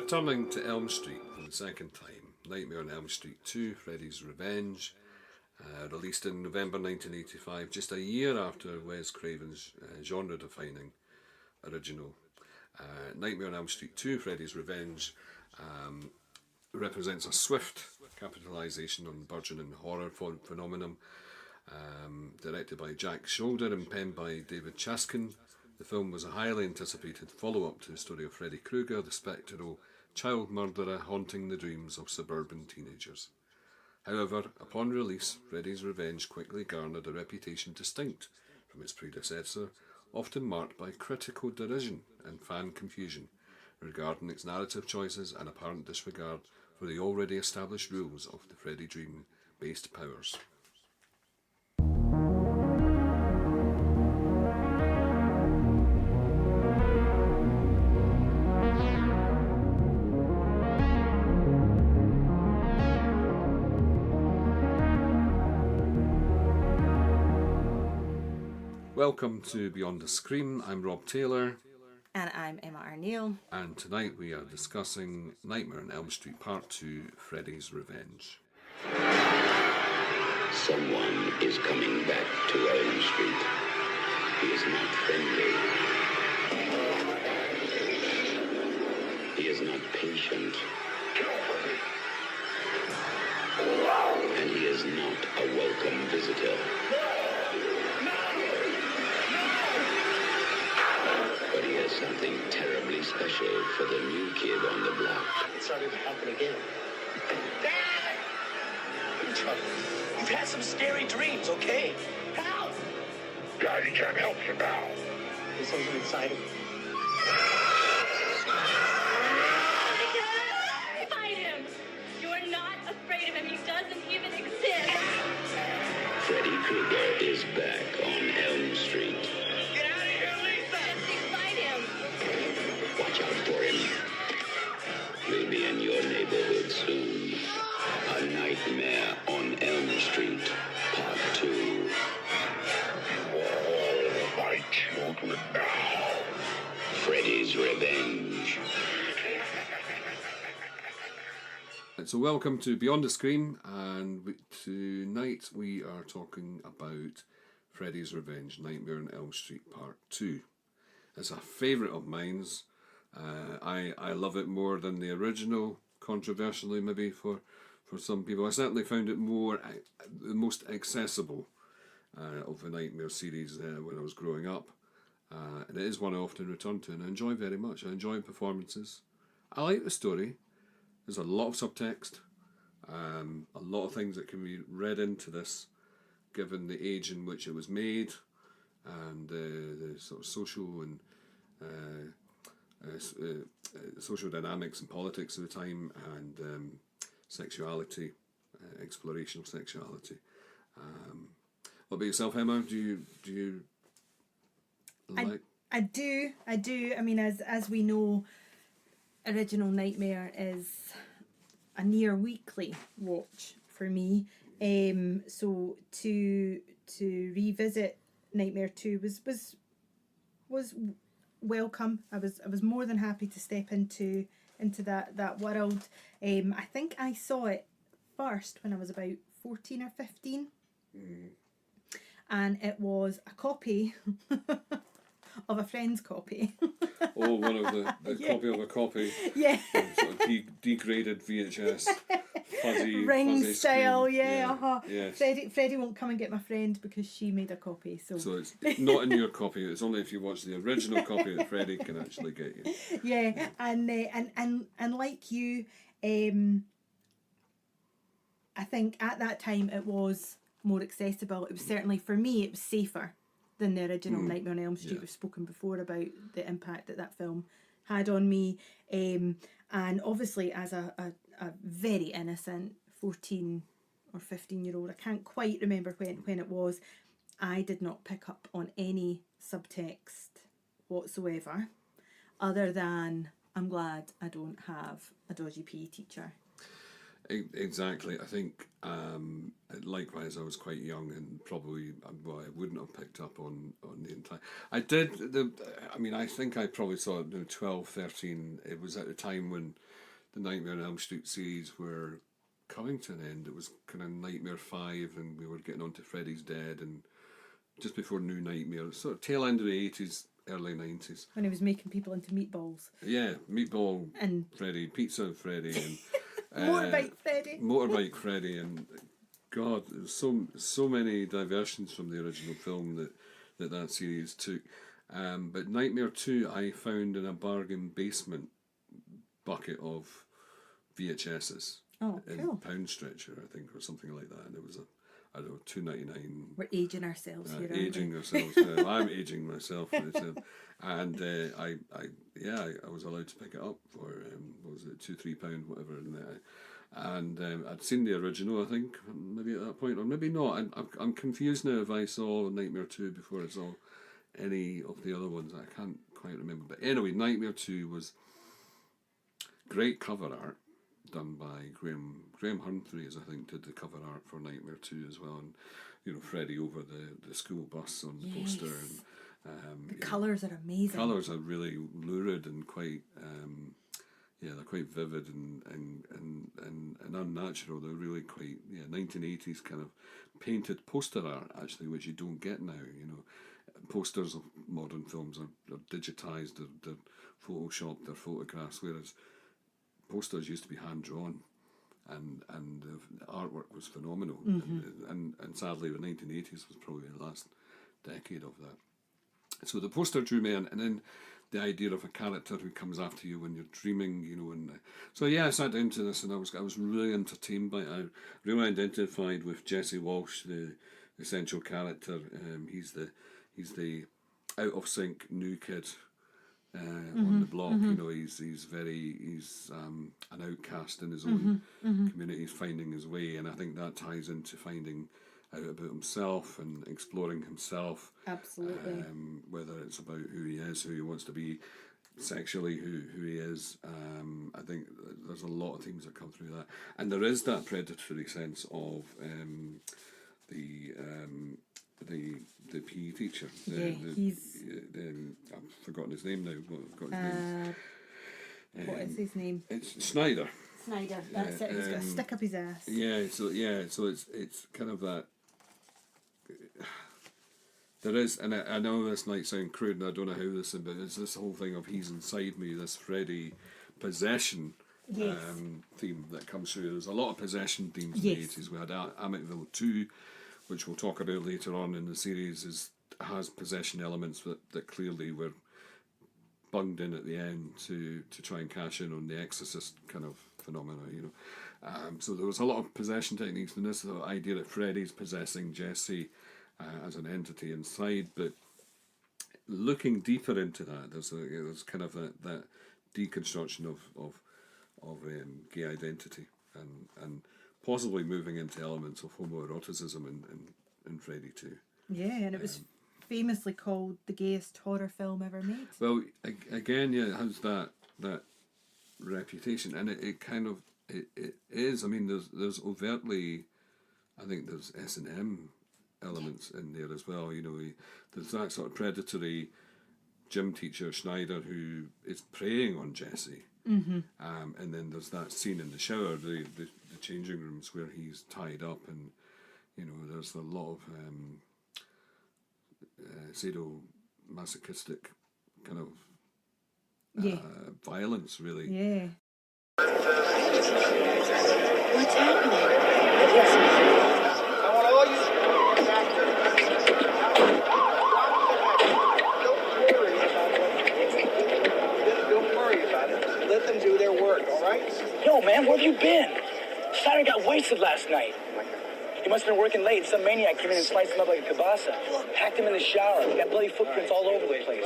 Returning to Elm Street for the second time, Nightmare on Elm Street 2, Freddy's Revenge, released in November 1985, just a year after Wes Craven's genre-defining original. Nightmare on Elm Street 2, Freddy's Revenge, represents a swift capitalisation on the burgeoning horror phenomenon. Directed by Jack Shoulder and penned by David Chaskin, the film was a highly anticipated follow-up to the story of Freddy Krueger, the spectral child murderer haunting the dreams of suburban teenagers. However, upon release, Freddy's Revenge quickly garnered a reputation distinct from its predecessor, often marked by critical derision and fan confusion regarding its narrative choices and apparent disregard for the already established rules of the Freddy Dream-based powers. Welcome to Beyond the Screen. I'm Rob Taylor. And I'm Emma Arneil. And tonight we are discussing Nightmare on Elm Street Part 2, Freddy's Revenge. Someone is coming back to Elm Street. He is not friendly. He is not patient. And he is not a welcome visitor. But he has something terribly special for the new kid on the block. It started to happen again. Dad! You're in trouble. You've had some scary dreams, okay? Help! Daddy can't help you now. There's something inside him. Fight him! You are not afraid of him. He doesn't even exist. Freddy Krueger is back on Elm Street. Get out of here, Lisa! Jesse, fight him! Watch out for him. He'll be in your neighborhood soon. A Nightmare on Elm Street, Part 2. All my children now. Freddy's Revenge. So welcome to Beyond the Screen, and tonight we are talking about Freddy's Revenge, Nightmare on Elm Street Part 2. It's a favourite of mine's. I love it more than the original, controversially maybe for some people. I certainly found it the most accessible of the Nightmare series when I was growing up. And it is one I often return to and I enjoy very much. I enjoy performances. I like the story. There's a lot of subtext, a lot of things that can be read into this, given the age in which it was made, and the sort of social and social dynamics and politics of the time, and sexuality, exploration of sexuality. What about yourself, Emma? Do you like? I do. I mean, as we know, original Nightmare is a near weekly watch for me. So to revisit Nightmare 2 was welcome. I was more than happy to step into that world. I think I saw it first when I was about 14 or 15. And it was a copy of a friend's copy. Oh, one of the copy of a copy. Yeah. Sort of degraded VHS, fuzzy ring fuzzy style, screen. yeah. Yes. Freddie won't come and get my friend because she made a copy. So it's not in your copy. It's only if you watch the original copy that Freddy can actually get you. Yeah, and like you, I think at that time it was more accessible. It was certainly, for me, it was safer than the original Nightmare on Elm Street. Yeah. We've spoken before about the impact that film had on me, and obviously as a very innocent 14 or 15-year-old, I can't quite remember when it was, I did not pick up on any subtext whatsoever, other than I'm glad I don't have a dodgy PE teacher. Exactly. I think likewise I was quite young and probably well I wouldn't have picked up on the entire. I did I mean I think I probably saw it 12, 13. It was at the time when the Nightmare on Elm Street series were coming to an end. It was kind of Nightmare 5 and we were getting on to Freddy's Dead and just before New Nightmare, sort of tail end of the 80s, early 90s. When he was making people into meatballs. Yeah, Meatball And Freddy, Pizza Freddy, and Motorbike Freddy. Motorbike Freddy, and God, there's so many diversions from the original film that series took. But Nightmare 2, I found in a bargain basement bucket of VHSs. Oh, In cool. Pound Stretcher, I think, or something like that. And it was I don't know, $2.99. We're aging ourselves here, aren't Aging we? ourselves now. I'm aging myself, and I was allowed to pick it up for what was it, £2-3 whatever, and I'd seen the original, I think, maybe at that point, or maybe not. I'm confused now if I saw Nightmare 2 before I saw any of the other ones. I can't quite remember, but anyway, Nightmare 2 was great cover art. Done by Graham Humphreys, I think, did the cover art for Nightmare 2 as well, and Freddy over the school bus on the poster, and The colours are amazing. colours are really lurid and quite they're quite vivid and unnatural. They're really quite 1980s kind of painted poster art actually, which you don't get now. Posters of modern films are digitised, they're photoshopped, they're photographs, whereas posters used to be hand drawn, and the artwork was phenomenal. And sadly, the 1980s was probably the last decade of that. So the poster drew me in, and then the idea of a character who comes after you when you're dreaming, So I sat down to this, and I was really entertained by it. I really identified with Jesse Walsh, the central character. He's the out of sync new kid. On the block, he's an outcast in his own community. He's finding his way, and I think that ties into finding out about himself and exploring himself. Absolutely. Whether it's about who he is, who he wants to be, sexually, who he is. I think there's a lot of themes that come through that, and there is that predatory sense of the PE teacher. I've forgotten his name now. What is his name? It's Snyder. Snyder. That's it. He's got a stick up his ass. So it's kind of that. There is, and I know this might sound crude, and I don't know how this is, but it's this whole thing of he's inside me, this Freddy possession theme that comes through. There's a lot of possession themes in the 80s. We had Amityville 2, which we'll talk about later on in the series, has possession elements that clearly were bunged in at the end to try and cash in on the Exorcist kind of phenomena, So there was a lot of possession techniques in this, the idea that Freddy's possessing Jesse as an entity inside, but looking deeper into that, there's kind of that deconstruction of gay identity and possibly moving into elements of homoeroticism in Freddy too. Yeah, and it was famously called the gayest horror film ever made. Well, again, it has that reputation, and it kind of it is. I mean, there's overtly, I think there's S&M elements in there as well. There's that sort of predatory gym teacher Schneider who is preying on Jesse. And then there's that scene in the shower, the changing rooms where he's tied up, and there's a lot of sadomasochistic kind of violence, really. Yeah. What's happening? I want all you. Don't worry about it. Let them do their work, all right? Yo, man, where have you been? Saturn got wasted last night. He must have been working late. Some maniac came in and sliced him up like a kielbasa. Hacked him in the shower. He got bloody footprints all over the place.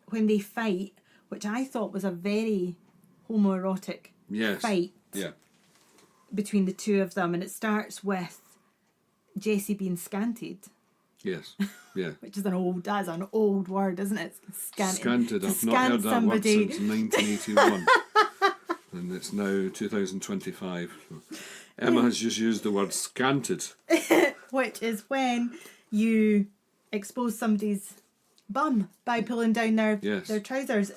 When they fight, which I thought was a very homoerotic fight between the two of them, and it starts with Jesse being scanted Yes. Yeah. which is an old word, isn't it? Scanted. To I've not heard that somebody. word since 1981. And it's now 2025. So Emma has just used the word scanted. Which is when you expose somebody's bum by pulling down their trousers,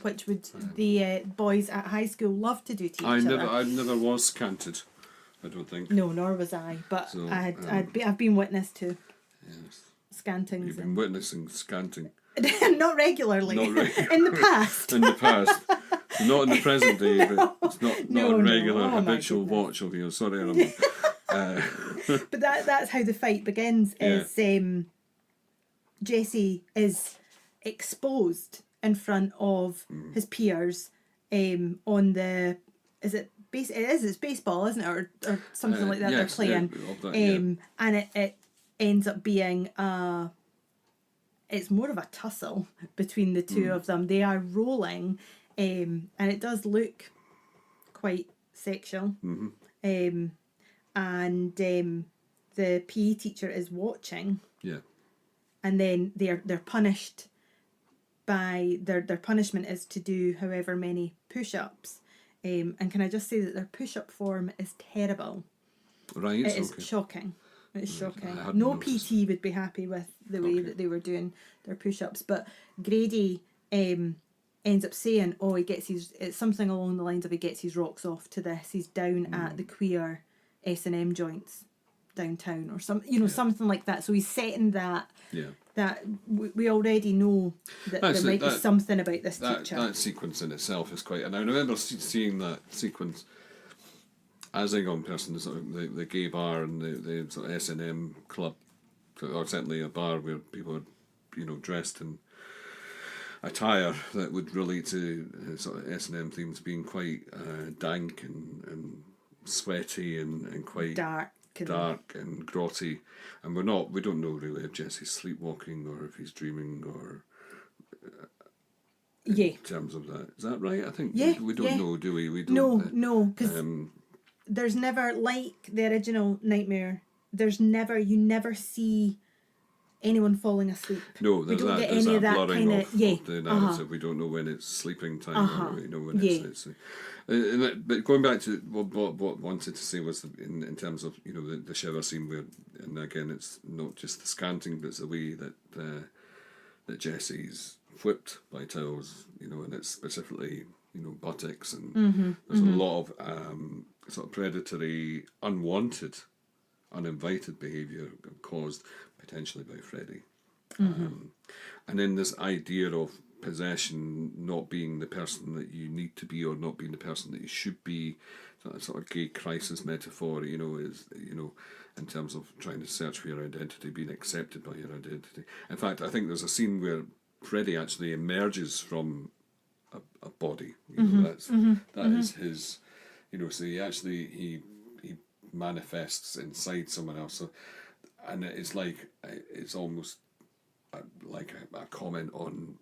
which would the boys at high school love to do to each other. I never was scanted, I don't think. No, nor was I. But So, I've been witness to scantings. You've been witnessing scanting. Not regularly. Not regularly. In the past. In the past. Not in the present day, but it's not a regular habitual goodness. watch of you. Sorry, Emma. But that's how the fight begins. Is Jesse is exposed in front of his peers on the it's baseball, isn't it, or something like that they're playing, and it ends up being it's more of a tussle between the two of them. They are rolling, and it does look quite sexual. And the PE teacher is watching. Yeah. And then they're punished by their punishment is to do however many push-ups. And can I just say that their push-up form is terrible. Right. It is shocking. It's shocking. No PT would be happy with the way that they were doing their push-ups. But Grady ends up saying, it's something along the lines of he gets his rocks off to this. He's down at the queer S&M joints downtown or something like that. So he's setting that. Yeah. That we already know that there might be something about this teacher. That sequence in itself is quite. And I remember seeing that sequence as a young person, the gay bar and the sort of S&M club, or certainly a bar where people are, dressed in attire that would relate to sort of S&M themes being quite dank and sweaty and quite dark and grotty, and we don't know really if Jesse's sleepwalking or if he's dreaming or in terms of that. Is that right? I think we don't know, do we? We don't. No, because there's never, like the original Nightmare. You never see anyone falling asleep. No, there's that blurring of the narrative. We don't know when it's sleeping time or when it's. But going back to what I wanted to say was in terms of the shower scene where, and again it's not just the scanting, but it's the way that that Jesse's whipped by towels, and it's specifically buttocks, and there's a lot of sort of predatory, unwanted, uninvited behaviour caused potentially by Freddy, and then this idea of possession not being the person that you need to be or not being the person that you should be, that sort of gay crisis metaphor, is in terms of trying to search for your identity, being accepted by your identity. In fact, I think there's a scene where Freddy actually emerges from a body. That is his. So he manifests inside someone else. So, and it's almost like a comment on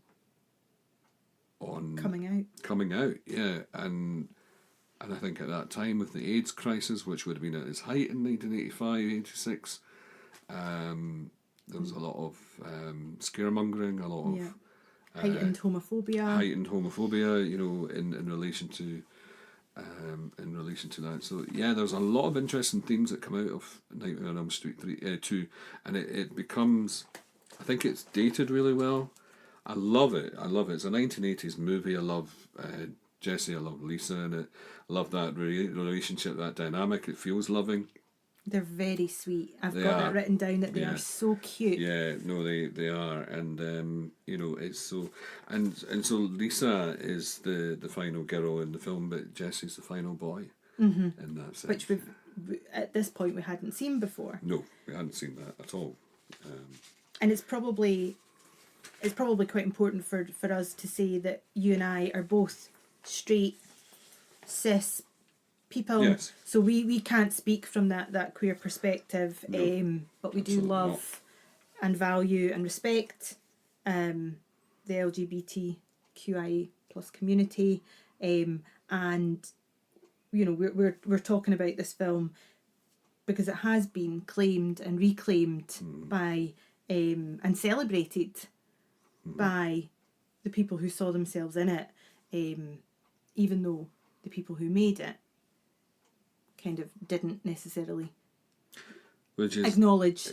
coming out, yeah, and I think at that time with the AIDS crisis, which would have been at its height in 1985, 86, there was a lot of scaremongering, a lot of heightened homophobia, in relation to that. So there's a lot of interesting themes that come out of Nightmare on Elm Street 2, and it becomes, I think it's dated really well. I love it. It's a 1980s movie. I love Jesse. I love Lisa in it. I love that relationship, that dynamic. It feels loving. They're very sweet. I've got that written down that they are so cute. Yeah, no, they are, and it's so, and so Lisa is the final girl in the film, but Jesse's the final boy. In that sense. Which at this point we hadn't seen before. No, we hadn't seen that at all. And it's probably quite important for us to say that you and I are both straight, cis people. Yes. So we can't speak from that queer perspective. No, but we do love and value and respect the LGBTQIA+ community. And we're talking about this film because it has been claimed and reclaimed by and celebrated by the people who saw themselves in it, even though the people who made it kind of didn't necessarily Which is acknowledge.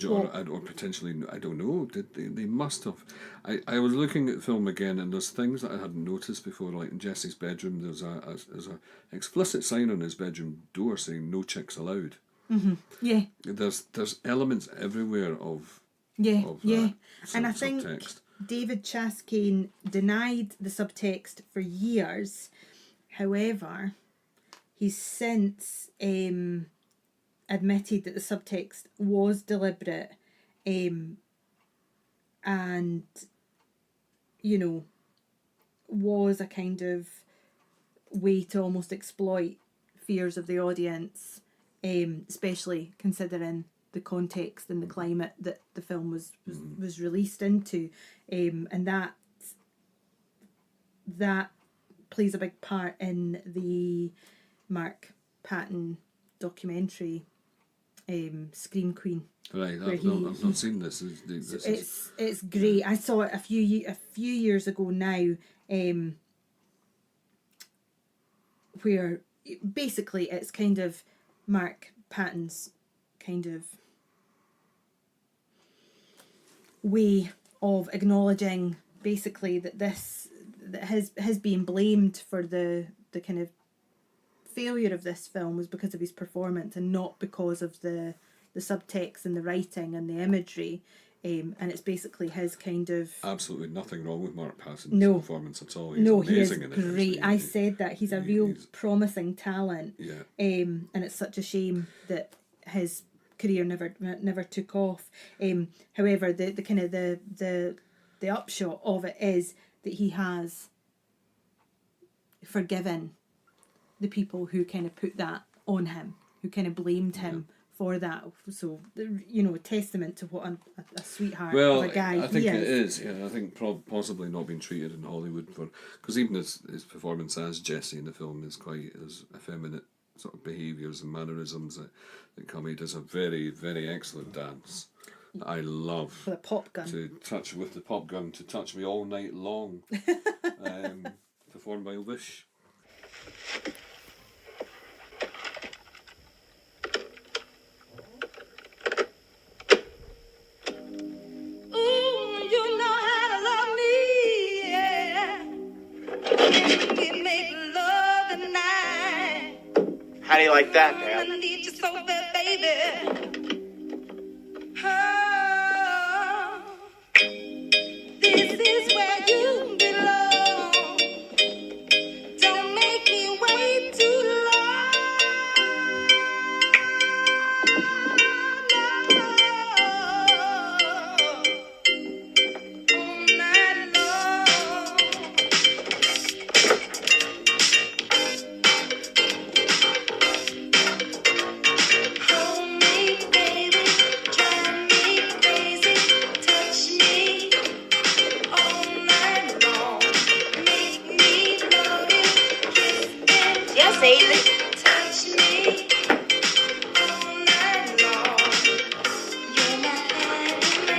Or potentially, I don't know, did they must have. I was looking at the film again, and there's things that I hadn't noticed before, like in Jesse's bedroom there's a explicit sign on his bedroom door saying "No chicks allowed." Yeah, There's elements everywhere of yeah, of yeah. that And I think subtext. David Chastain denied the subtext for years. However, he's since admitted that the subtext was deliberate, and was a kind of way to almost exploit fears of the audience, especially considering the context and the climate that the film was released into, and that plays a big part in the Mark Patton documentary, Scream Queen. Right, where I've not seen this. It's great. I saw it a few years ago now, where basically it's kind of Mark Patton's kind of way of acknowledging basically that his being blamed for the kind of failure of this film was because of his performance and not because of the subtext and the writing and the imagery, and it's basically his kind of... Absolutely nothing wrong with Mark Patton's performance at all. He's he is amazing in it. great. I said that he's a real promising talent. Yeah. And it's such a shame that his career never took off. However, the kind of the upshot of it is that he has forgiven the people who kind of put that on him, who kind of blamed him for that. So, a testament to what a sweetheart of a guy I think he it is. is. Yeah, I think possibly not being treated in Hollywood because even his performance as Jesse in the film is quite as effeminate sort of behaviours and mannerisms that come. He does a very, very excellent dance. I love With a pop gun. to touch me all night long. Performed by Wish. How do you like that, Dad? I need you so bad, baby. This is where you belong. Don't make me wait too long. All night long. Hold me, baby, drive me crazy, touch me all night long, make me love you, kiss and yes, Ailey. Touch me all night long. You're my man.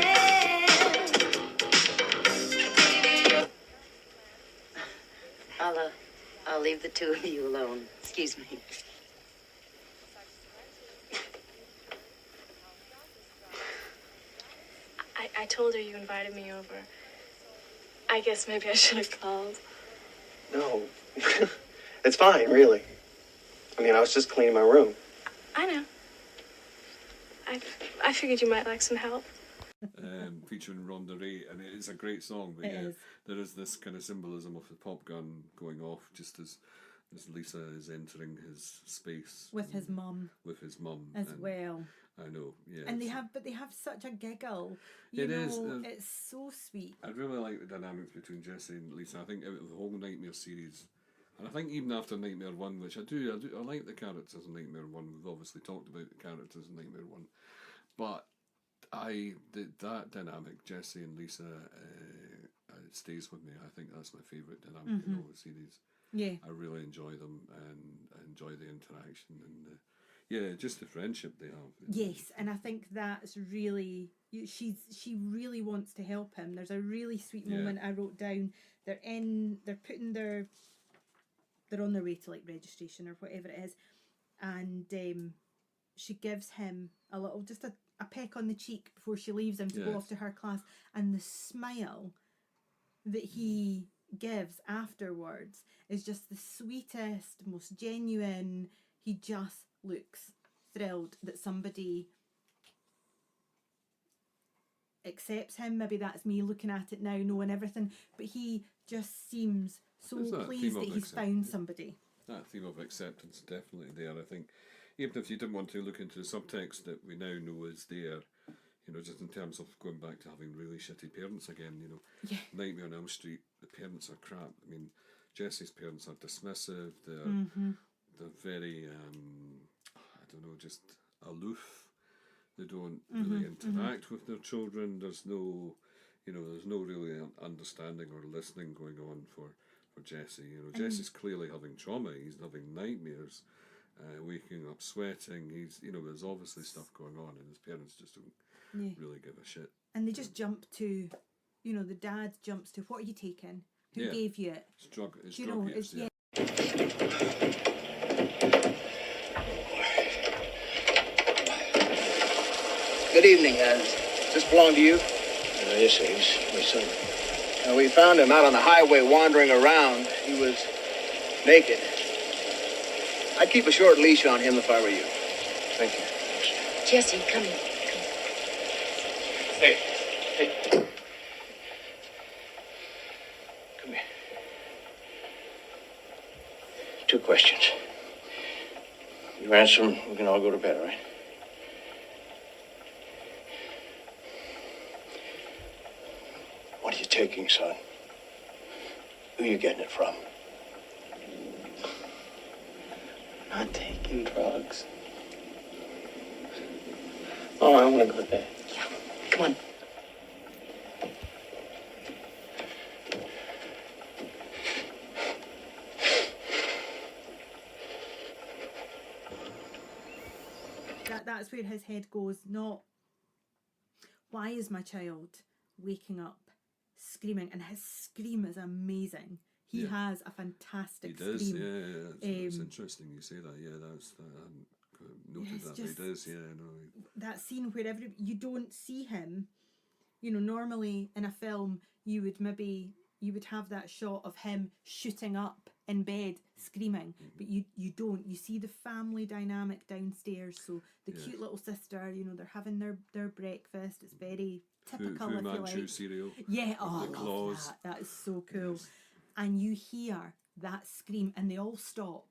I'll leave the two of you alone. Excuse me. I told her you invited me over. I guess maybe I should have called. No. It's fine, really. I mean, I was just cleaning my room. I know. I figured you might like some help. Featuring Rhonda Ray, and it is a great song, but there is this kind of symbolism of the pop gun going off just as Lisa is entering his space With his mum as well. I know, yeah. And they have such a giggle. It is. It's so sweet. I really like the dynamics between Jesse and Lisa. I think out of the whole Nightmare series, and I think even after Nightmare 1, which I like the characters in Nightmare 1. We've obviously talked about the characters in Nightmare 1, but that dynamic, Jesse and Lisa, it stays with me. I think that's my favourite dynamic in all the series. Yeah. I really enjoy them and I enjoy the interaction, and Yeah, just the friendship they have. Yes, and I think that's really she really wants to help him. There's a really sweet moment I wrote down. They're on their way to like registration or whatever it is, and she gives him a little, just a peck on the cheek before she leaves him to go off to her class, and the smile that he gives afterwards is just the sweetest, most genuine. He just looks thrilled that somebody accepts him. Maybe that's me looking at it now, knowing everything, but he just seems so pleased that he's found somebody. That theme of acceptance definitely there. I think even if you didn't want to look into the subtext that we now know is there, you know, just in terms of going back to having really shitty parents again, you know, Nightmare on Elm Street, the parents are crap. I mean, Jesse's parents are dismissive. They're very, I don't know, just aloof. They don't really interact with their children. There's no, you know, there's no really understanding or listening going on for Jesse. You know, Jesse's clearly having trauma. He's having nightmares, waking up sweating. He's, you know, there's obviously stuff going on, and his parents just don't really give a shit. And they just jump to, you know, the dad jumps to, what are you taking? Who gave you it? It's drug you know, use, it's Good evening, Hans. Does this belong to you? Yes, he's my son. We found him out on the highway wandering around. He was naked. I'd keep a short leash on him if I were you. Thank you. Jesse, come here. Hey. Come here. 2 questions. You answer them, we can all go to bed, all right? What are you taking, son? Who are you getting it from? I'm not taking drugs. Oh, I want to go to bed. Yeah, come on. That's where his head goes, not why is my child waking up screaming, and his scream is amazing. He has a fantastic scream. He does, it's interesting you say that. I hadn't noted that, but he does, That scene where you don't see him, you know, normally in a film you would have that shot of him shooting up in bed screaming, but you don't. You see the family dynamic downstairs, so the cute little sister, you know, they're having their breakfast. It's very typical, if you like. Cereal. Yeah, I love that. That is so cool. Yes. And you hear that scream, and they all stop,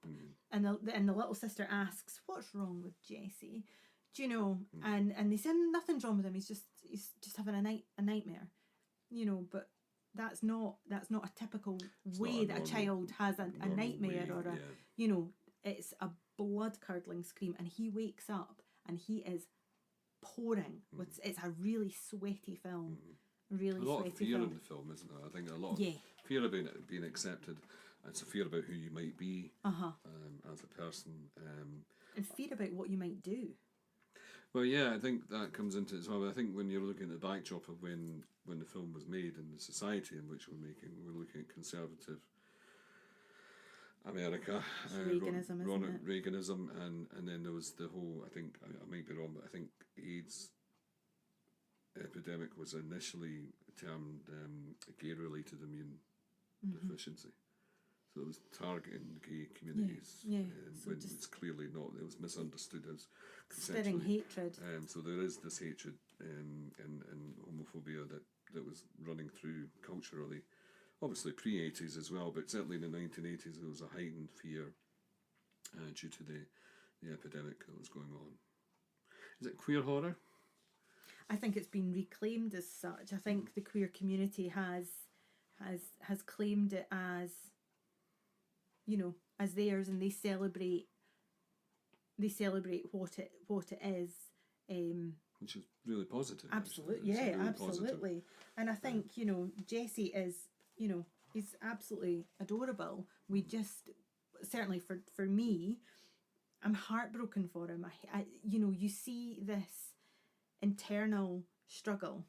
and the little sister asks, "What's wrong with Jesse?" Do you know? And they say nothing's wrong with him. He's just having a nightmare, you know. But that's not a typical way that a child has a nightmare or a you know. It's a blood curdling scream, and he wakes up and he is pouring. It's a really sweaty film. Really a lot sweaty of fear film. in the film, isn't there? I think a lot of fear about being accepted. It's a fear about who you might be as a person. And fear about what you might do. Well, yeah, I think that comes into it as well. I think when you're looking at the backdrop of when the film was made and the society in which we're looking at conservative America, Reaganism, Reaganism, and then there was the whole, I think, I might be wrong, but I think AIDS epidemic was initially termed gay-related immune deficiency. So it was targeting gay communities, so when it's clearly not. It was misunderstood as spreading hatred. So there is this hatred and homophobia that was running through culturally, obviously pre-80s as well, but certainly in the 1980s there was a heightened fear due to the epidemic that was going on. Is it queer horror? I think it's been reclaimed as such. I think the queer community has claimed it as, you know, as theirs, and they celebrate what it is. Which is really positive. Absolutely, really absolutely. Positive. And I think, you know, Jesse is, you know, he's absolutely adorable. We just, certainly for me, I'm heartbroken for him. I you know, you see this internal struggle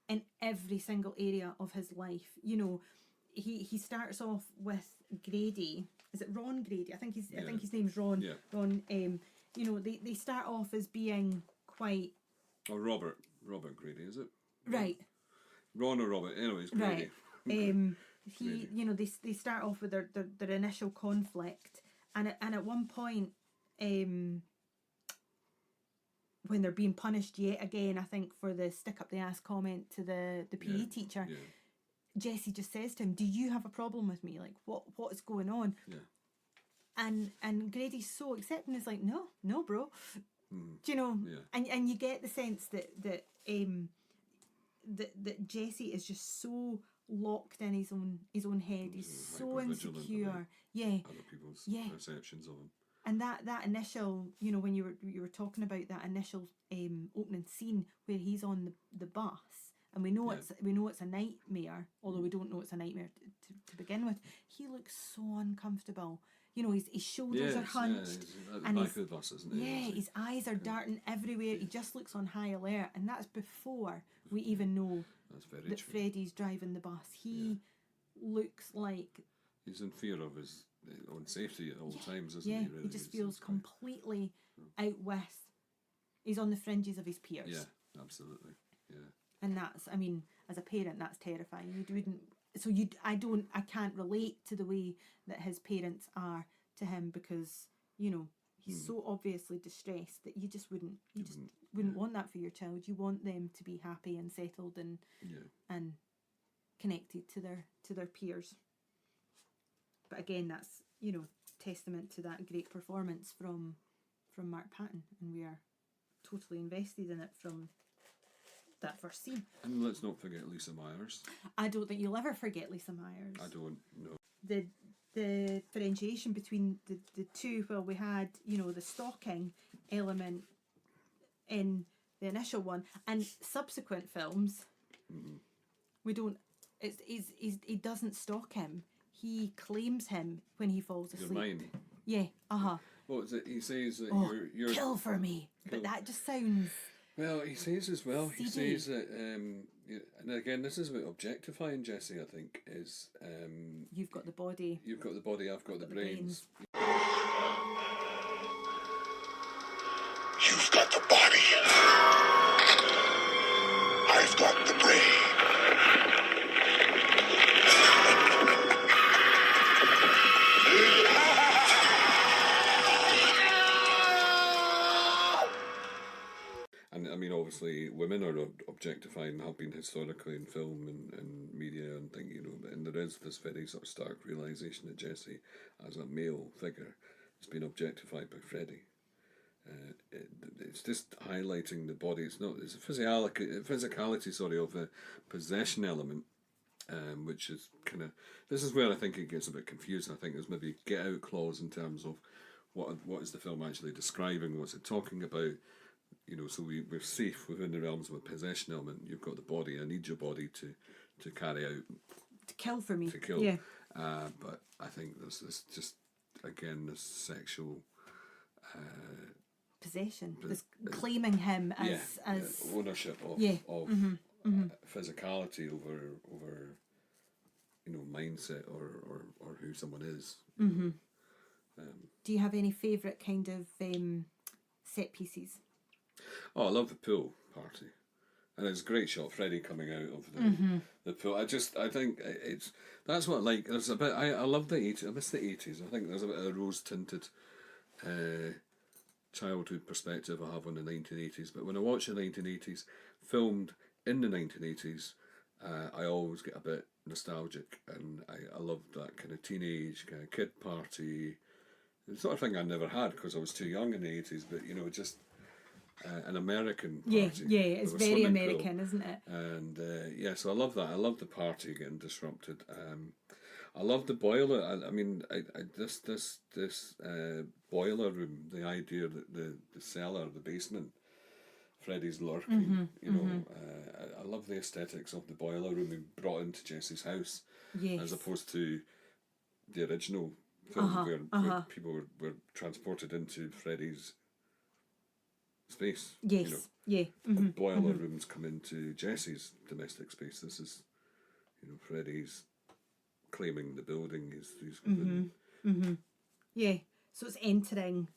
in every single area of his life. You know, he starts off with Grady. Is it Ron Grady? I think his name's Ron. Yeah. Ron. You know, they start off as being quite. Or Robert Grady, is it? Right. Ron or Robert, anyways, Grady. Right. Grady. You know, they start off with their initial conflict, and at one point, when they're being punished yet again, I think for the stick up the ass comment to the PE teacher, Jesse just says to him, "Do you have a problem with me? Like, what is going on?" Yeah. And Grady's so accepting. It's like, no, bro. Do you know? Yeah. And you get the sense that Jesse is just so locked in his own head. He's so insecure. Yeah. Other people's perceptions of him. And that initial, you know, when you were talking about that initial opening scene where he's on the bus, and we know it's a nightmare, although we don't know it's a nightmare to begin with. He looks so uncomfortable. You know, his shoulders are hunched, and back of the bus, isn't he? His eyes are darting everywhere. He just looks on high alert, and that's before we even know that Freddy's driving the bus. He looks like he's in fear of his own safety at all times, isn't he? Yeah, Really? he just feels completely out with. He's on the fringes of his peers. Yeah, absolutely. Yeah. And that's, I mean, as a parent, that's terrifying. You wouldn't. So I can't relate to the way that his parents are to him, because, you know, he's so obviously distressed that you just wouldn't want that for your child. You want them to be happy and settled and connected to their peers. But again, that's, you know, testament to that great performance from Mark Patton, and we are totally invested in it from that first scene. And let's not forget Lisa Myers. I don't think you'll ever forget Lisa Myers. I don't know. The differentiation between the two, well, we had, you know, the stalking element in the initial one, and subsequent films, we don't. He doesn't stalk him. He claims him when he falls asleep. You're mine. Yeah. What is it? He says that you're kill for me, but that just sounds. Well, he says as well. Seedy. He says that, and again, this is about objectifying Jesse. I think is. You've got the body. You've got the body. I've got the brains. You've got the body. I've got the brain. And I mean, obviously, women are objectifying, have been historically in film and media and things, you know. And there is this very sort of stark realization that Jesse, as a male figure, has been objectified by Freddy. It's just highlighting the body. It's a physicality of the possession element, which is kind of. This is where I think it gets a bit confused. I think there's maybe a get out clause in terms of what is the film actually describing, what's it talking about. You know, so we're safe within the realms of a possession element. You've got the body. I need your body to carry out. To kill for me. To kill. Yeah. But I think there's this just, again, this sexual... possession. This claiming him as ownership of physicality over you know, mindset or who someone is. Mm-hmm. Do you have any favourite kind of set pieces? Oh, I love the pool party, and it's a great shot. Freddy coming out of the pool. I think that's what I like. There's a bit. I love the 80s. I miss the 80s. I think there's a bit of a rose tinted childhood perspective I have on the 1980s. But when I watch the 1980s, filmed in the 1980s, I always get a bit nostalgic, and I love that kind of teenage kind of kid party. The sort of thing I never had because I was too young in the 80s. But you know, just. An American party. Yeah, it's very American, isn't it? And so I love that. I love the party getting disrupted. I love the boiler. I mean, this boiler room. The idea that the cellar, the basement, Freddy's lurking. You know, I love the aesthetics of the boiler room being brought into Jesse's house, as opposed to the original film where people were transported into Freddy's space. Yes. You know, Yeah. the boiler rooms come into Jesse's domestic space. This is, Freddy's claiming the building. He's Yeah. So it's entering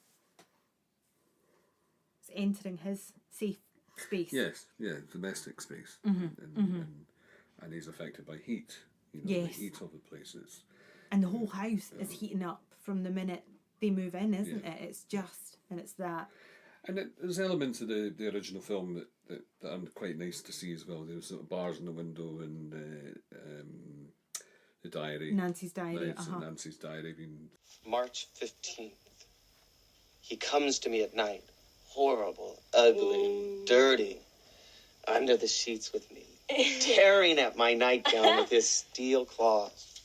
his safe space. Yes, domestic space, and he's affected by heat. The heat of the place. And the whole house is heating up from the minute they move in, isn't it? It's that. And there's elements of the original film that are quite nice to see as well. There's sort of bars in the window and the diary. Nancy's diary. Nancy's diary. March 15th. He comes to me at night. Horrible, ugly, dirty. Under the sheets with me. Tearing at my nightgown with his steel claws.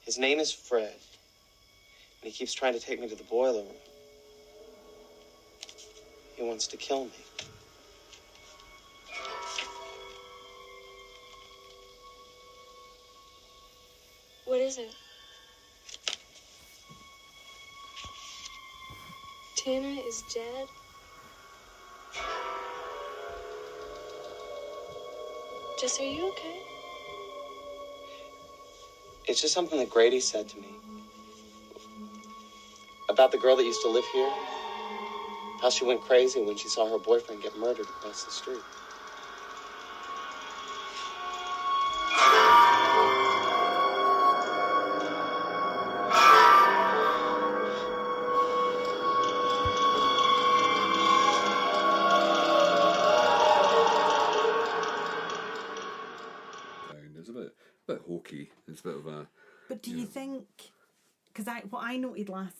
His name is Fred. And he keeps trying to take me to the boiler room. He wants to kill me. What is it? Tanner is dead? Jess, are you okay? It's just something that Grady said to me. About the girl that used to live here. How she went crazy when she saw her boyfriend get murdered across the street. It's a bit hokey. It's a bit of a. But do you think? Because what I noted last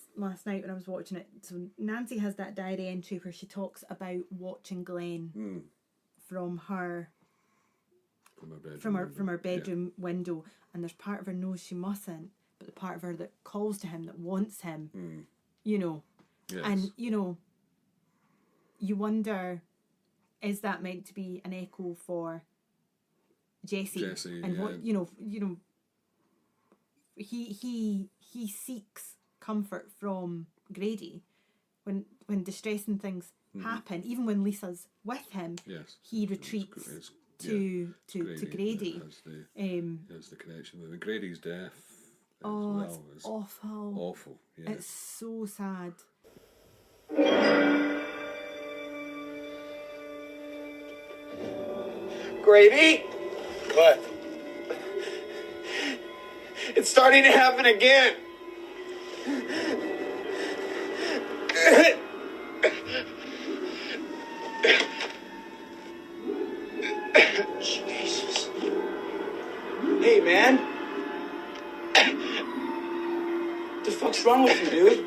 night when I was watching it, so Nancy has that diary entry where she talks about watching Glenn from her bedroom window, and there's part of her knows she mustn't, but the part of her that calls to him, that wants him, Yes. and you wonder, is that meant to be an echo for Jesse and what he seeks comfort from Grady when distressing things happen. Even when Lisa's with him, he retreats to Grady. There's the connection with Grady's death. It's awful. Awful. Yeah. It's so sad. Grady? What? It's starting to happen again. Jesus. Hey, man. What the fuck's wrong with you, dude?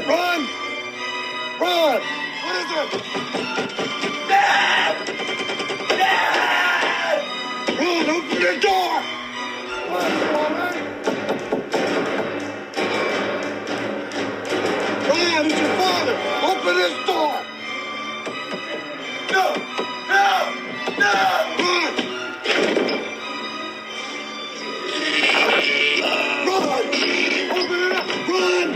Run! What is it? this door! Ryan, it's your father! Open this door! No! No! No! Run! Run! Open it up! Run!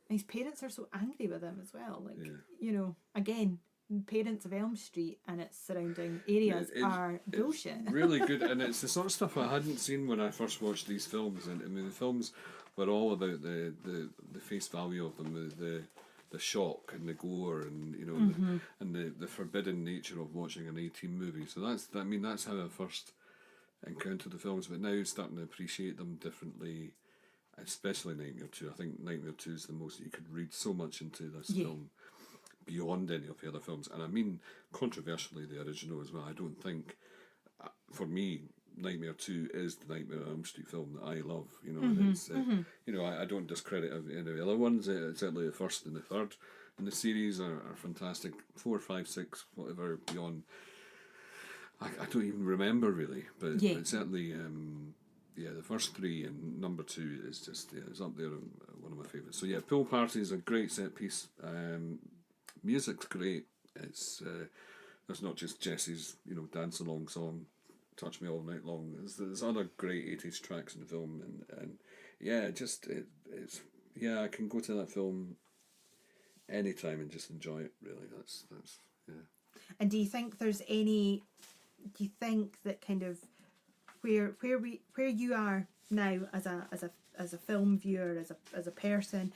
His parents are so angry with him as well. Like, you know, again, parents of Elm Street and its surrounding areas are bullshit. It's really good, and it's the sort of stuff I hadn't seen when I first watched these films. And I mean, the films were all about the face value of them, the shock and the gore, and you know, and the forbidden nature of watching an 18 movie. So that's how I first encountered the films. But now starting to appreciate them differently. Especially Nightmare 2. I think Nightmare 2 is the most, you could read so much into this film beyond any of the other films. And I mean, controversially, the original as well. I don't think, for me, Nightmare 2 is the Nightmare on Elm Street film that I love. You know, and it's, you know, I don't discredit any of the other ones. Certainly the first and the third in the series are fantastic. 4, 5, 6, whatever, beyond. I don't even remember really, but certainly. The first 3 and number 2 is just it's up there, one of my favourites. So Pool Party is a great set piece. Music's great. It's there's not just Jesse's dance along song, "Touch Me All Night Long." There's other great 80s tracks in the film, and it's I can go to that film anytime and just enjoy it. Really, that's. And do you think there's any? Do you think that kind of where you are now as a film viewer, as a person,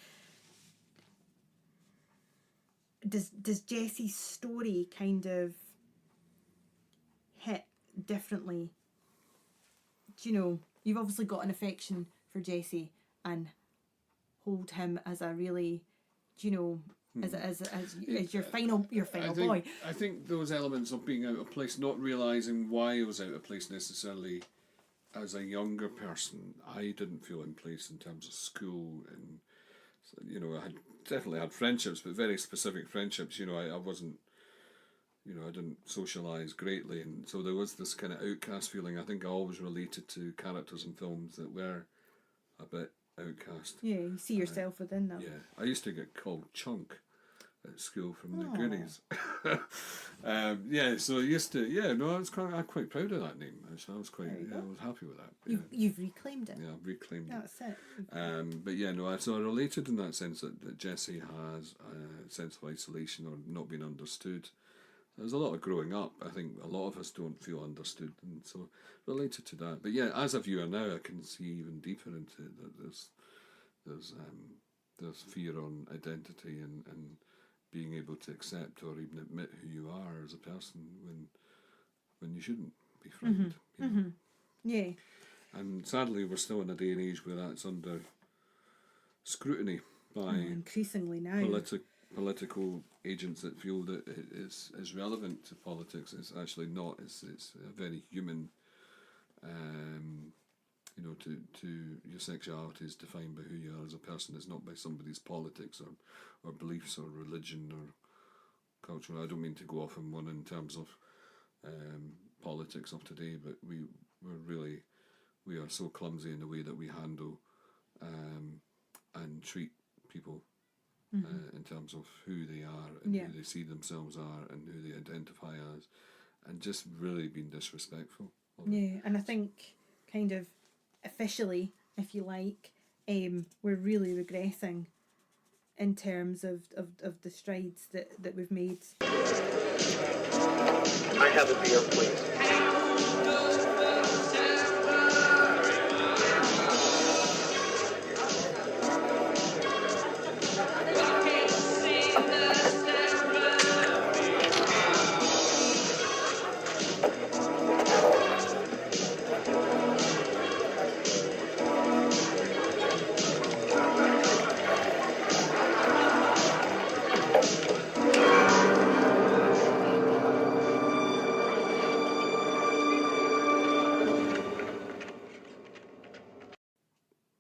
does Jesse's story kind of hit differently? Do you know, you've obviously got an affection for Jesse and hold him as a really, do you know, as your final boy. I think those elements of being out of place, not realising why I was out of place necessarily. As a younger person, I didn't feel in place in terms of school, and I had definitely had friendships, but very specific friendships. I wasn't, I didn't socialise greatly, and so there was this kind of outcast feeling. I think I always related to characters in films that were a bit outcast. Yeah, you see yourself within them. Yeah, I used to get called Chunk at school from the Goonies. So I used to. I was quite proud of that name. Actually, I was I was happy with that. You've reclaimed it. Yeah, I've reclaimed it. That's it. So I related in that sense that Jesse has a sense of isolation or not being understood. There's a lot of growing up. I think a lot of us don't feel understood, and so related to that. But as a viewer now, I can see even deeper into it, that there's fear on identity and being able to accept or even admit who you are as a person when you shouldn't be frightened. Yeah. And sadly, we're still in a day and age where that's under scrutiny by increasingly now political agents that feel that it is relevant to politics. It's actually not. It's a very human. To your sexuality is defined by who you are as a person. It's not by somebody's politics or beliefs or religion or culture. I don't mean to go off on one in terms of politics of today, but we are so clumsy in the way that we handle and treat people in terms of who they are and who they see themselves are and who they identify as, and just really being disrespectful. And I think kind of officially, if you like, we're really regressing in terms of the strides that we've made. I have a beer, please.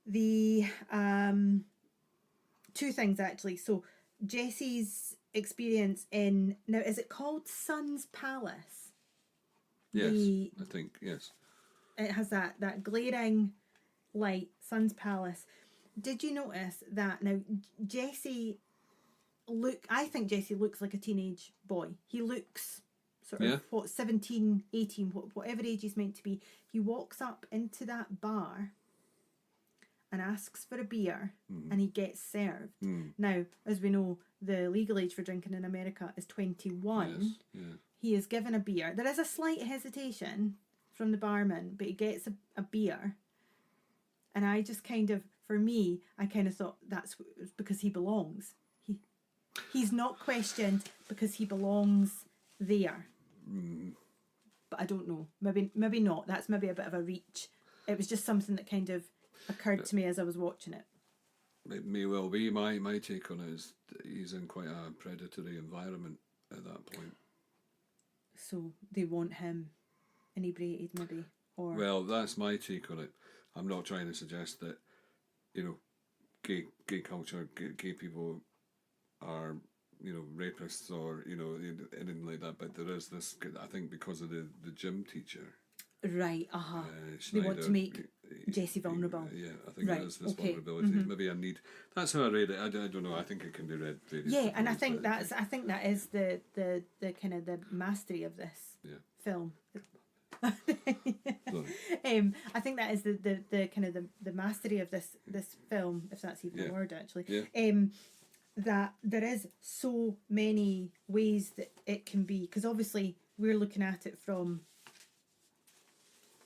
the two things actually. So Jesse's experience in, now is it called Sun's Palace? Yes, I think, yes. It has that glaring light, Sun's Palace. Did you notice that now I think Jesse looks like a teenage boy. He looks sort of 17, 18, whatever age he's meant to be. He walks up into that bar and asks for a beer, and he gets served. Now, as we know, the legal age for drinking in America is 21. Yes, yeah. He is given a beer. There is a slight hesitation from the barman, but he gets a beer. And I just kind of, for me, I kind of thought that's because he belongs. He's not questioned because he belongs there. But I don't know. Maybe not. That's maybe a bit of a reach. It was just something that kind of occurred to me as I was watching it. It may well be. My take on it is he's in quite a predatory environment at that point. So they want him inebriated, maybe? Or Well, that's my take on it. I'm not trying to suggest that, gay culture, gay people are, rapists or, anything like that. But there is this, I think, because of the gym teacher. Right, they want to make Jesse vulnerable. Yeah, I think there is this vulnerability. Maybe I need. That's how I read it. I don't know. I think it can be read various Yeah, and I ways, think that is the kind of the mastery of this film. I think that is the kind of the mastery of this film, if that's even a word actually. That there is so many ways that it can be, because obviously we're looking at it from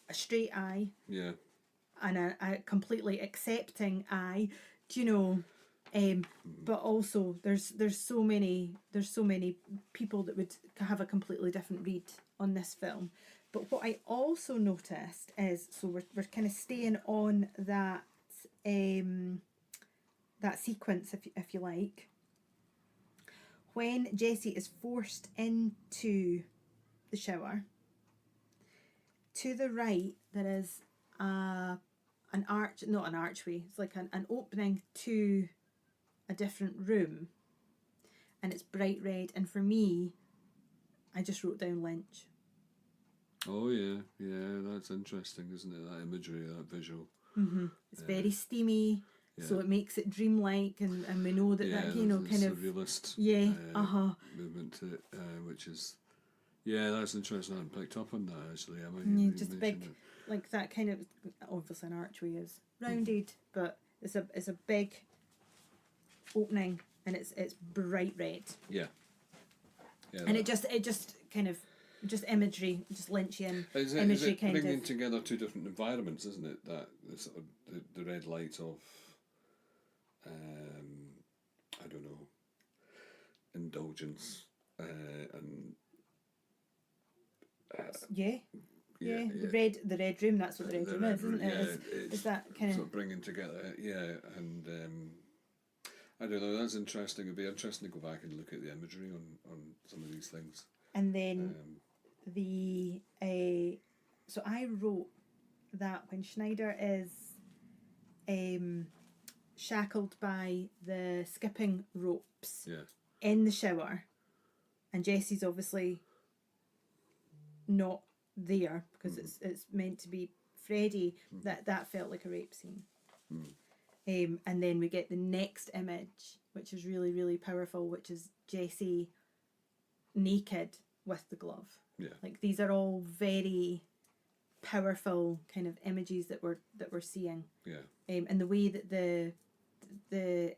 a straight eye, and a completely accepting eye, but also there's so many people that would have a completely different read on this film. But what I also noticed is, so we're kind of staying on that that sequence, if you like, when Jesse is forced into the shower. To the right, there is not an archway. It's like an opening to a different room, and it's bright red. And for me, I just wrote down lynch. Oh yeah, that's interesting, isn't it? That imagery, that visual. It's very steamy, so it makes it dreamlike, and we know that kind of surrealist movement to it, which is. Yeah, that's interesting. I hadn't picked up on that actually. Just big, like that kind of. Obviously, an archway is rounded, but it's a big opening, and it's bright red. Yeah. And it just kind of imagery, just Lynchian imagery, is it kind bringing of together two different environments, isn't it? That the sort of the red light of, I don't know, indulgence and. The red room. That's what the red room is, isn't it? It's that kind of bringing together, and I don't know. That's interesting. It'd be interesting to go back and look at the imagery on some of these things. And then so I wrote that when Schneider is shackled by the skipping ropes in the shower, and Jesse's obviously not there because it's meant to be Freddy, that felt like a rape scene. And then we get the next image, which is really, really powerful, which is Jesse naked with the glove. Like, these are all very powerful kind of images that we're seeing. And the way that the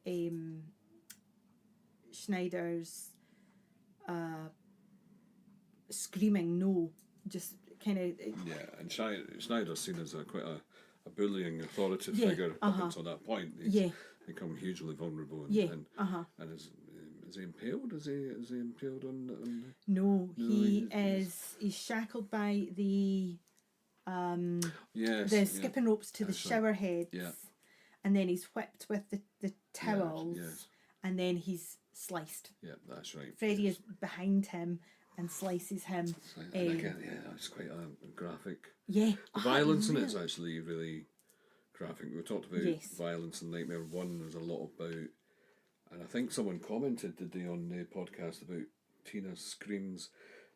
Schneider's screaming no, just kind of and Schneider's seen as quite a bullying authoritative figure up until that point. He's become hugely vulnerable and is he impaled? Is he impaled on No, he's shackled by the skipping ropes to the shower heads, and then he's whipped with the towels, and then he's sliced. That's right. Freddy is behind him and slices him. Again, that's quite a graphic. The violence in it is actually really graphic. We talked about violence in Nightmare 1. There's a lot about, and I think someone commented today on the podcast about Tina's screams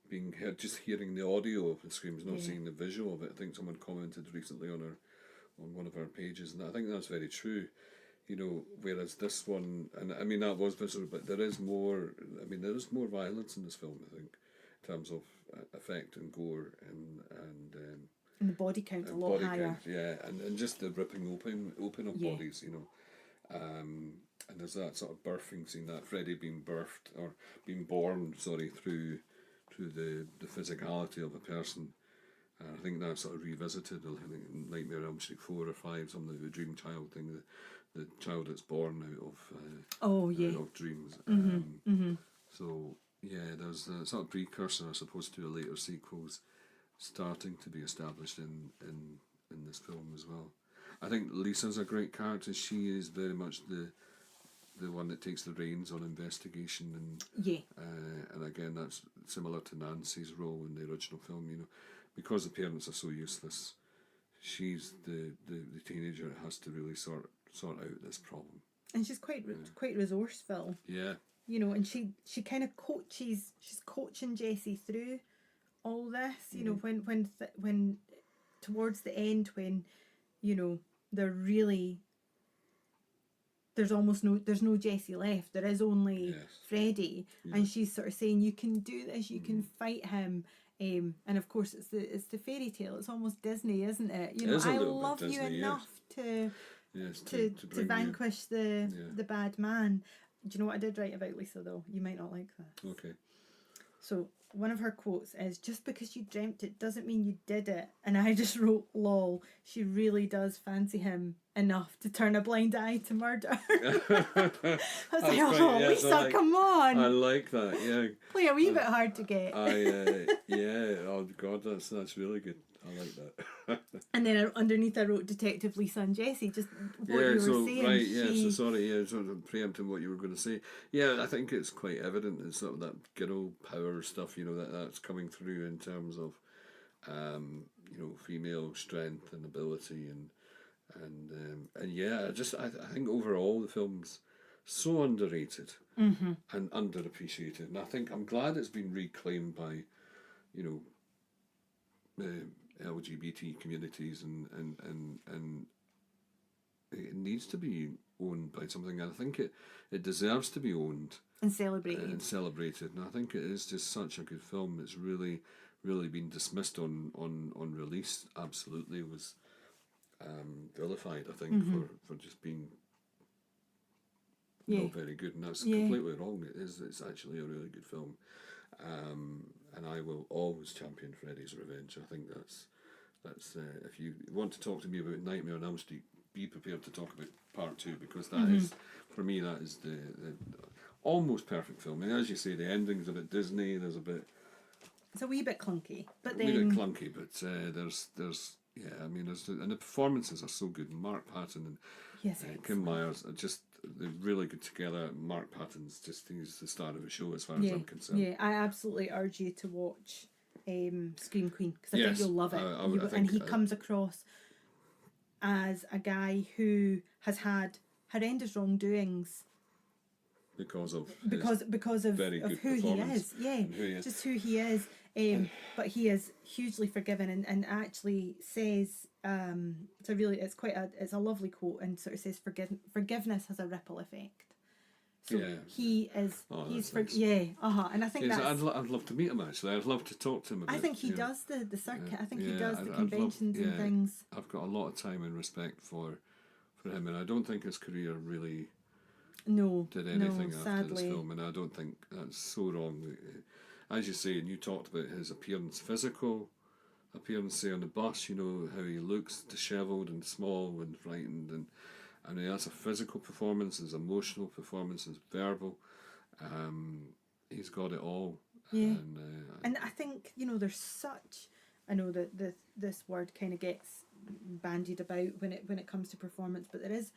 being heard, just hearing the audio of the screams, not seeing the visual of it. I think someone commented recently on one of our pages, and I think that's very true. You know, whereas this one, and I mean that was visual, but there is more. I mean, there is more violence in this film, I think, in terms of effect and gore and the body count's a lot higher. And just the ripping open of bodies, you know. And there's that sort of birthing scene, that Freddy being birthed or being born, through the physicality of a person. And I think that's sort of revisited. I think in Nightmare on Elm Street 4 or 5, something like the dream child thing, the child that's born out of dreams. So yeah, there's a sort of precursor, I suppose, to a later sequels starting to be established in this film as well. I think Lisa's a great character. She is very much the one that takes the reins on investigation, and again that's similar to Nancy's role in the original film. You know, because the parents are so useless, she's the teenager that has to really sort out this problem. And she's quite resourceful. Yeah. You know, and she kind of coaches. She's coaching Jessie through all this. You know, when towards the end, when you know they're really. There's no Jessie left. There is only Freddy, and she's sort of saying, "You can do this. You can fight him." And of course, it's the fairy tale. It's almost Disney, isn't it? You know, I love you enough to vanquish the bad man. Do you know what I did write about Lisa though? You might not like that. Okay. So one of her quotes is, "Just because you dreamt it doesn't mean you did it." And I just wrote, "Lol, she really does fancy him enough to turn a blind eye to murder." I was like, "Oh, Lisa, come on." I like that, yeah. Play a wee bit hard to get. Oh God, that's really good. I like that. And then underneath I wrote Detective Lisa and Jessie, just what you were saying. Right, so sorry, sort of preempting what you were going to say. Yeah, I think it's quite evident it's sort of that girl power stuff, you know, that's coming through in terms of, you know, female strength and ability and yeah, I think overall the film's so underrated and underappreciated, and I think I'm glad it's been reclaimed by, you know, LGBT communities and it needs to be owned by something. I think it deserves to be owned and celebrated. And I think it is just such a good film. It's really been dismissed on release. Absolutely was vilified, I think, for just being not very good, and that's completely wrong. It's actually a really good film. And I will always champion Freddy's Revenge. I think that's if you want to talk to me about Nightmare on Elm Street, be prepared to talk about part 2, because that is, for me, that is the almost perfect film. And as you say, the ending's a bit Disney. There's it's a wee bit clunky, but there's I mean, and the performances are so good. Mark Patton and Kim Myers are just, they're really good together. Mark Patton's he's the star of the show as far as I'm concerned. Yeah, I absolutely urge you to watch Scream Queen, because I think you'll love it. And he comes across as a guy who has had horrendous wrongdoings because of who he is. Just who he is. But he is hugely forgiven and actually says it's a lovely quote, and sort of says forgiveness has a ripple effect. So he is and I think I'd love to meet him actually. I'd love to talk to him about I think he does the circuit. I think he does the conventions and things. I've got a lot of time and respect for him, and I don't think his career really did anything after this film, and I don't think that's so wrong. As you say, and you talked about his physical appearance, say on the bus, you know, how he looks dishevelled and small and frightened, and I mean, that's a physical performance, his emotional performance, his verbal. He's got it all. Yeah. And I think, you know, there's such, I know that this word kind of gets bandied about when it comes to performance, but there is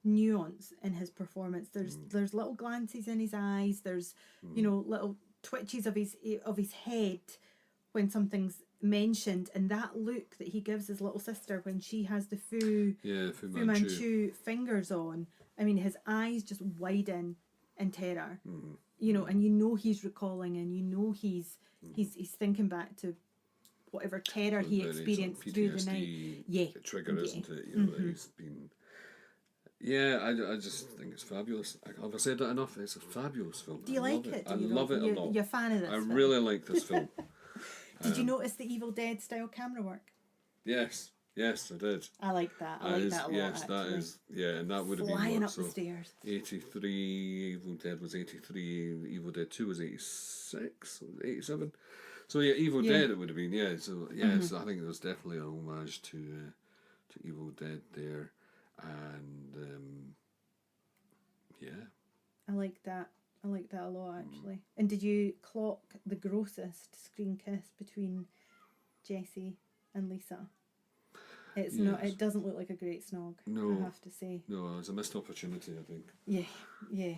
nuance in his performance. There's little glances in his eyes. There's you know, little twitches of his head when something's mentioned, and that look that he gives his little sister when she has the Fu Manchu fingers on. I mean, his eyes just widen in terror. You know, and you know he's recalling, and you know he's thinking back to whatever terror he experienced through the night. Yeah, trigger, isn't it? You know, that he's been. Yeah, I just think it's fabulous. Have I said that enough? It's a fabulous film. Do you like it? I love it a lot. You're a fan of this film? Really like this film. Did you notice the Evil Dead style camera work? Yes, I did. I like that. I like that a lot. Yes, actually. that is. Yeah, and that would have been flying up the stairs. 83. Evil Dead was 83. Evil Dead 2 was 86, 87. So yeah, Evil Dead it would have been. Yeah, so yes, I think there was definitely a homage to Evil Dead there. And I like that. I like that a lot, actually. And did you clock the grossest screen kiss between Jesse and Lisa? It's not. It doesn't look like a great snog. No, I have to say. No, it was a missed opportunity, I think. Yeah.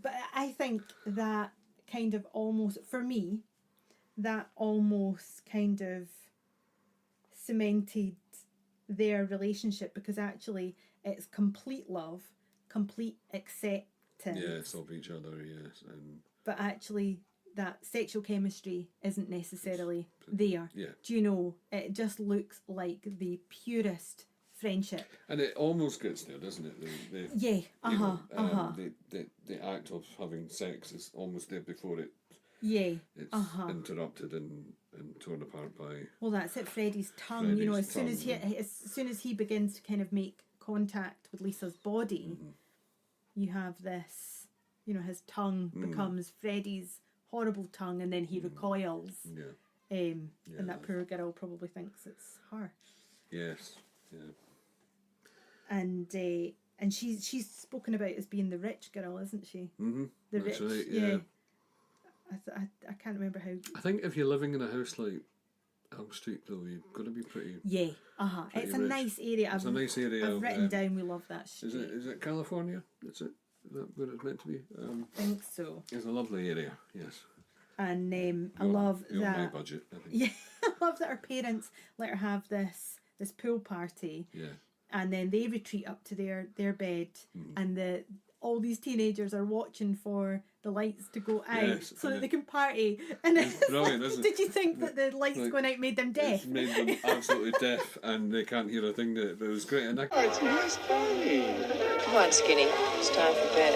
But I think that kind of almost, for me, that almost kind of cemented their relationship, because actually it's complete love, complete acceptance. Yes, of each other, yes. But actually that sexual chemistry isn't necessarily there. Yeah. Do you know, it just looks like the purest friendship. And it almost gets there, doesn't it? The act of having sex is almost there before it's interrupted and torn apart by. Well, that's it. Freddy's tongue. You know, as soon as he begins to kind of make contact with Lisa's body, you have this. You know, his tongue becomes Freddy's horrible tongue, and then he recoils. And that poor girl probably thinks it's her. Yes. Yeah. And she's spoken about as being the rich girl, isn't she? Mm-hmm. The That's rich. right, yeah. I can't remember how. I think if you're living in a house like Elm Street, though, you've got to be pretty. Yeah. It's a rich. nice area. It's a nice area. I've written down. We love that street. Is it California? Is that where it's meant to be? I think so. It's a lovely area. Yes. And I love that. My budget, I think. Yeah, I love that her parents let her have this pool party. Yeah. And then they retreat up to their bed, and all these teenagers are watching for the lights to go out so that they can party. And it's brilliant, isn't it? Did you think that the lights going out made them deaf? It made them absolutely deaf, and they can't hear a thing. That was great. And it's nice party. Come on, Skinny. It's time for bed.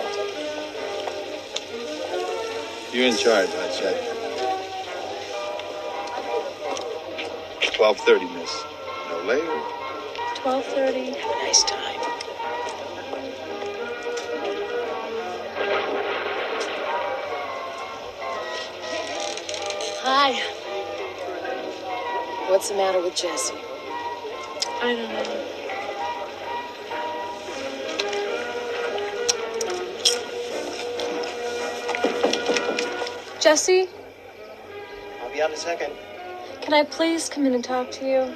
You're in charge, Hot Shot. 12:30, miss. No later. 12:30. Have a nice time. Hi. What's the matter with Jesse? I don't know. Jesse, I'll be out in a second. can I please come in and talk to you?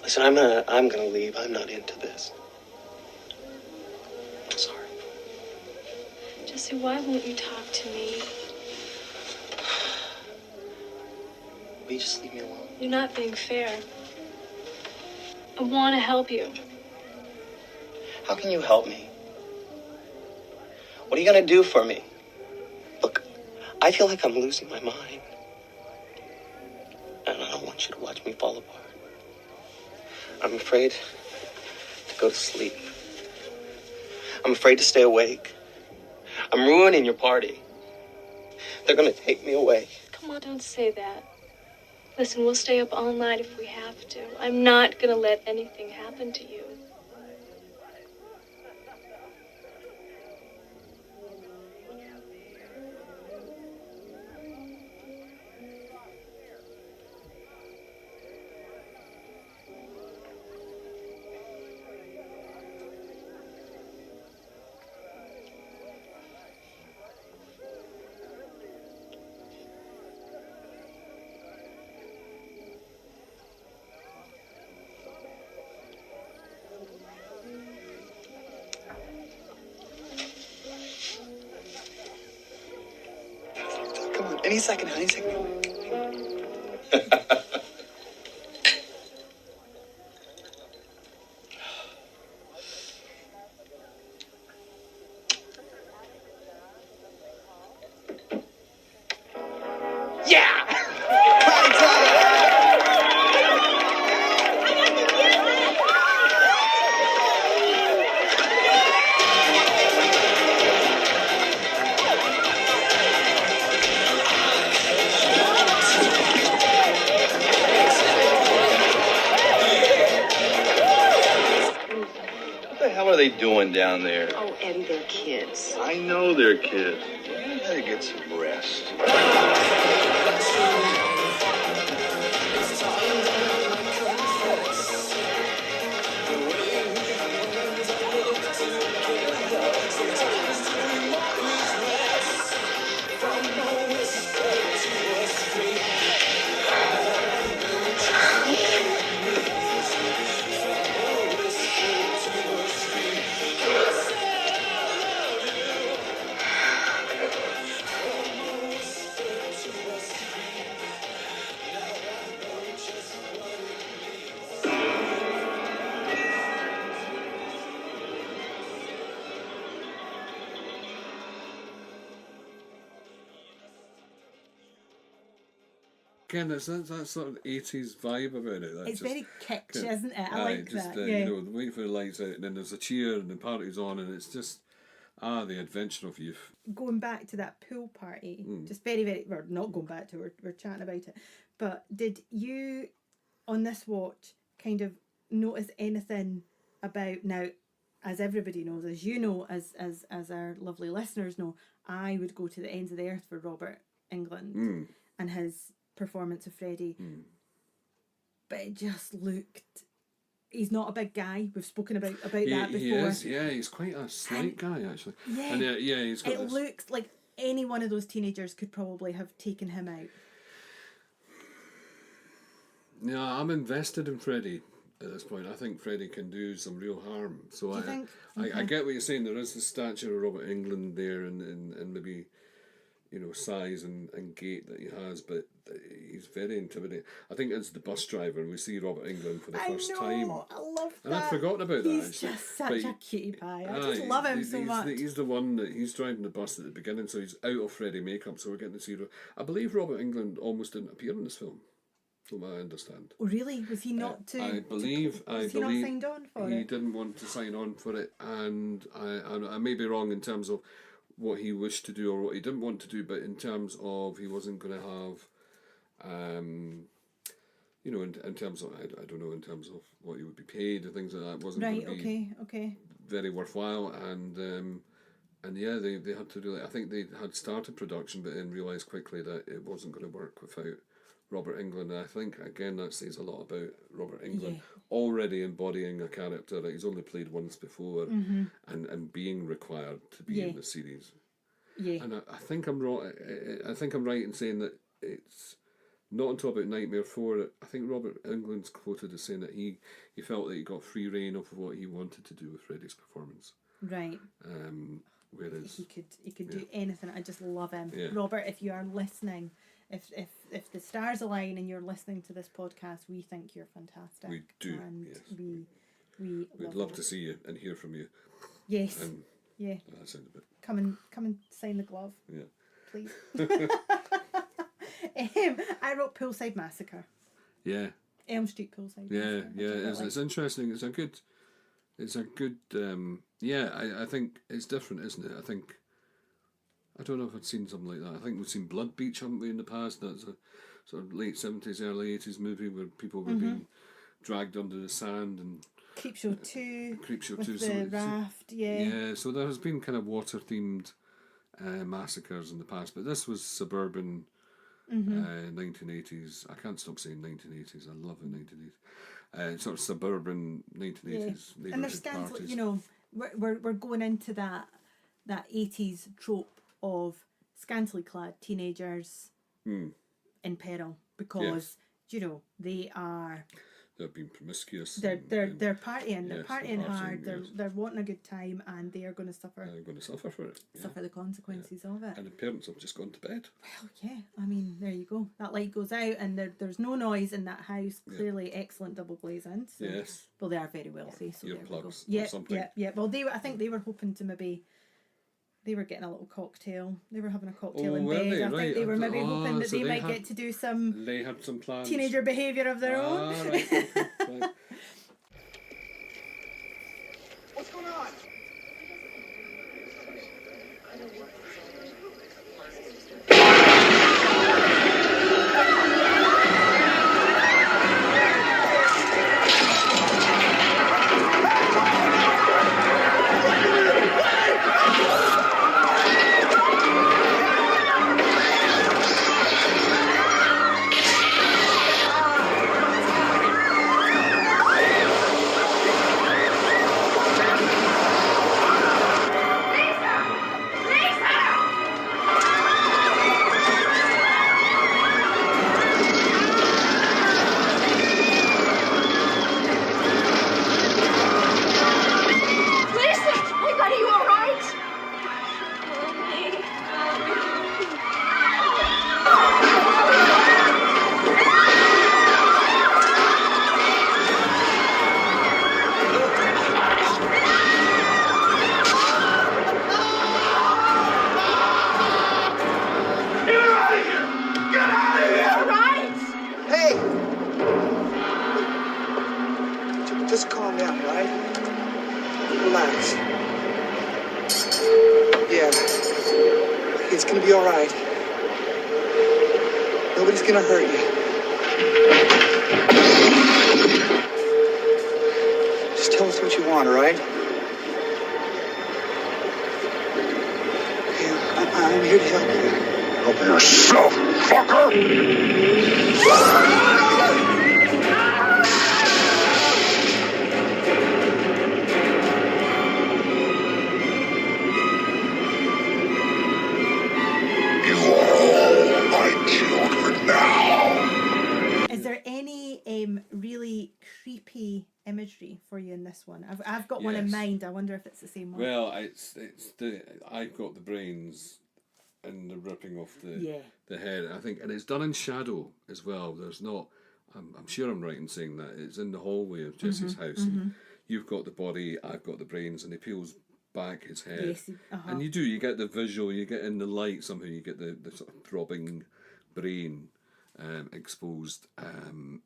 Listen, I'm gonna leave. I'm not into this. I'm sorry. Jesse, why won't you talk to me? Will you just leave me alone? You're not being fair. I want to help you. How can you help me? What are you gonna do for me? Look, I feel like I'm losing my mind. And I don't want you to watch me fall apart. I'm afraid to go to sleep. I'm afraid to stay awake. I'm ruining your party. They're gonna take me away. Come on, don't say that. Listen, we'll stay up all night if we have to. I'm not gonna let anything happen to you. Any second, honey, second. What the hell are they doing down there? Oh, Eddie, they're kids. I know they're kids. You better get some rest. Again, there's that sort of 80s vibe about it. It's very kitsch, isn't it? I like that. Yeah. You know, wait for the lights out, and then there's a cheer, and the party's on, and it's just the adventure of youth. Going back to that pool party, just very, we're not going back to it, we're chatting about it. But did you, on this watch, kind of notice anything about, now, as everybody knows, as you know, as our lovely listeners know, I would go to the ends of the earth for Robert Englund and his performance of Freddy. But it just looked... He's not a big guy. We've spoken about that before. He is, yeah. He's quite a slight guy, actually. Yeah. And he's got it looks like any one of those teenagers could probably have taken him out. Yeah, I'm invested in Freddy at this point. I think Freddy can do some real harm. So I get what you're saying. There is the stature of Robert Englund there, and maybe, you know, size and gait that he has, but he's very intimidating. I think it's the bus driver, and we see Robert Englund for the first time. I love that. And I'd forgotten about that. He's just such a cutie pie. I just love him so much. He's the one that he's driving the bus at the beginning, so he's out of Freddy makeup, so we're getting to see... I believe Robert Englund almost didn't appear in this film, from what I understand. Oh, really? Was he not I believe not signed on for it? He didn't want to sign on for it, and I may be wrong in terms of what he wished to do or what he didn't want to do, but in terms of he wasn't going to have, you know, in terms of, I don't know, in terms of what he would be paid and things like that, wasn't going to be very worthwhile, and yeah, they had to do it. I think they had started production, but then realised quickly that it wasn't going to work without Robert Englund. And I think, again, that says a lot about Robert Englund already embodying a character that he's only played once before, and being required to be in the series. Yeah. And I think I'm wrong. I think I'm right in saying that it's not until about Nightmare 4 that I think Robert Englund's quoted as saying that he felt that he got free reign of what he wanted to do with Freddy's performance. Right. Whereas he could do anything. I just love him. Yeah. Robert, if you are listening, if the stars align and you're listening to this podcast, we think you're fantastic. We do. And yes. We'd love to see you and hear from you. Yes. Yeah. That sounds a bit. Come and sign the glove. Yeah. Please. I wrote Poolside Massacre. Yeah. Elm Street Poolside. Yeah, Massacre. It's interesting. It's a good. I think it's different, isn't it? I don't know if I'd seen something like that. I think we've seen Blood Beach, haven't we, in the past? That's a sort of late 70s, early 80s movie where people were being dragged under the sand, and Creepshow 2 with the raft, Yeah, so there has been kind of water-themed massacres in the past, but this was suburban 1980s. I can't stop saying 1980s. I love the 1980s. Sort of suburban 1980s neighborhood and there's parties. You know, we're going into that 80s trope of scantily clad teenagers in peril because you know they are they're being promiscuous. They're partying. They're yes, partying hard. yes. They're wanting a good time, and they are going to suffer. They're going to suffer for it. Yeah. Suffer the consequences of it. And the parents have just gone to bed. Well, yeah. I mean, there you go. That light goes out, and there's no noise in that house. Clearly, excellent double glazing. So, yes. Well, they are very wealthy. So there we go. Earplugs Yeah, or something. yeah. Well, I think they were hoping to maybe. They were getting a little cocktail. They were having a cocktail in bed. I think they were maybe hoping that they might get to do some. They had some plans. Teenager behaviour of their own. Right, okay, right. What's going on? Just calm down, right? Relax. Yeah. It's gonna be all right. Nobody's gonna hurt you. Just tell us what you want, all right? Yeah, I'm here to help you. Help yourself, fucker! Is there any really creepy imagery for you in this one? I've got one in mind. I wonder if it's the same one. Well, it's I've got the brains and the ripping off the head. I think, and it's done in shadow as well. There's not. I'm sure I'm right in saying that it's in the hallway of Jesse's house. And you've got the body, I've got the brains, and he peels back his head. Yes, And you get the visual, you get in the light somehow, you get the sort of throbbing brain exposed, and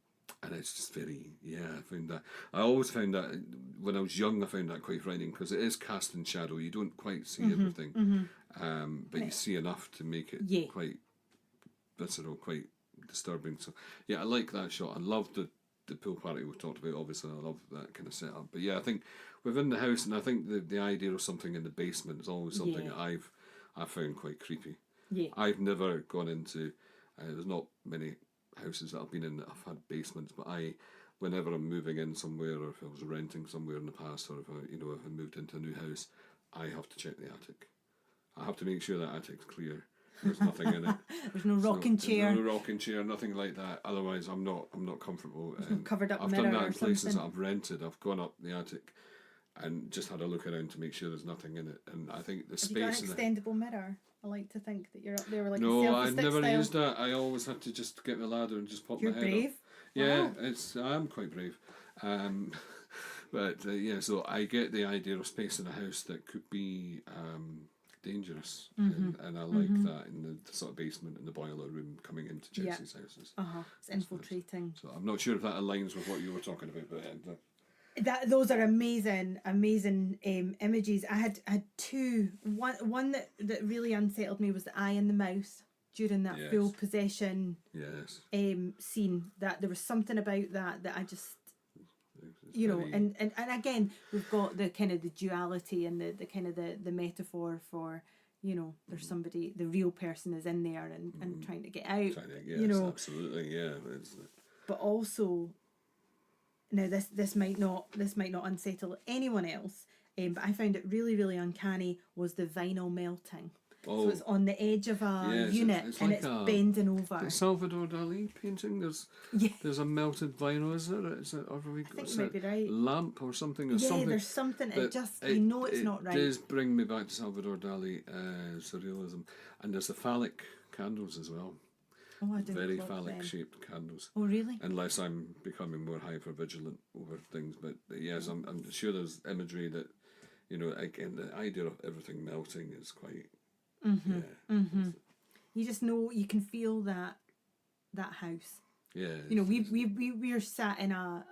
it's just very, I found that. I always found that when I was young, I found that quite frightening because it is cast in shadow. You don't quite see everything, but you see enough to make it quite visceral, quite disturbing. So I like that shot. I love the pool party we talked about. Obviously, I love that kind of setup. But I think within the house, and I think the idea of something in the basement is always something that I've found quite creepy. Yeah. I've never gone into. There's not many houses that I've been in that have had basements, but whenever I'm moving in somewhere, or if I was renting somewhere in the past, or if I moved into a new house, I have to check the attic. I have to make sure that attic's clear. There's nothing in it. There's no rocking chair. No rocking chair, nothing like that. Otherwise, I'm not comfortable. There's no covered up I've mirror done that or in places something. that I've rented. I've gone up the attic and just had a look around to make sure there's nothing in it. And I think the Have space. you got an extendable mirror? I like to think that you're up there with like a No, selfie I've stick never style. used that. I always have to just get my ladder and just pop You're my head brave. up. Yeah, Wow. I'm quite brave. But so I get the idea of space in a house that could be dangerous, and I like that in the sort of basement and the boiler room coming into Jesse's houses. It's infiltrating. So I'm not sure if that aligns with what you were talking about, but Those are amazing images. I had two. One that really unsettled me was the eye and the mouse during that full possession scene. That there was something about that I just and again we've got the kind of the duality and the kind of the metaphor for there's somebody, the real person is in there and trying to get out. Absolutely, But also, now this might not unsettle anyone else, but I found it really, really uncanny was the vinyl melting. Oh. So it's on the edge of a unit it's and like it's bending over. The Salvador Dali painting. There's a melted vinyl, is there? Is it? Or have we I think got you might be right. lamp or something? Or Yeah, something. there's something. But You know it's not right. It does bring me back to Salvador Dali surrealism, and there's the phallic candles as well. Oh, I didn't Very clock phallic them. shaped candles. Oh, really? Unless I'm becoming more hyper vigilant over things, but yes, I'm sure there's imagery that, you know, again, the idea of everything melting is quite. Mm-hmm. Mm-hmm. You just know, you can feel that house. Yeah. You know, we're sat in a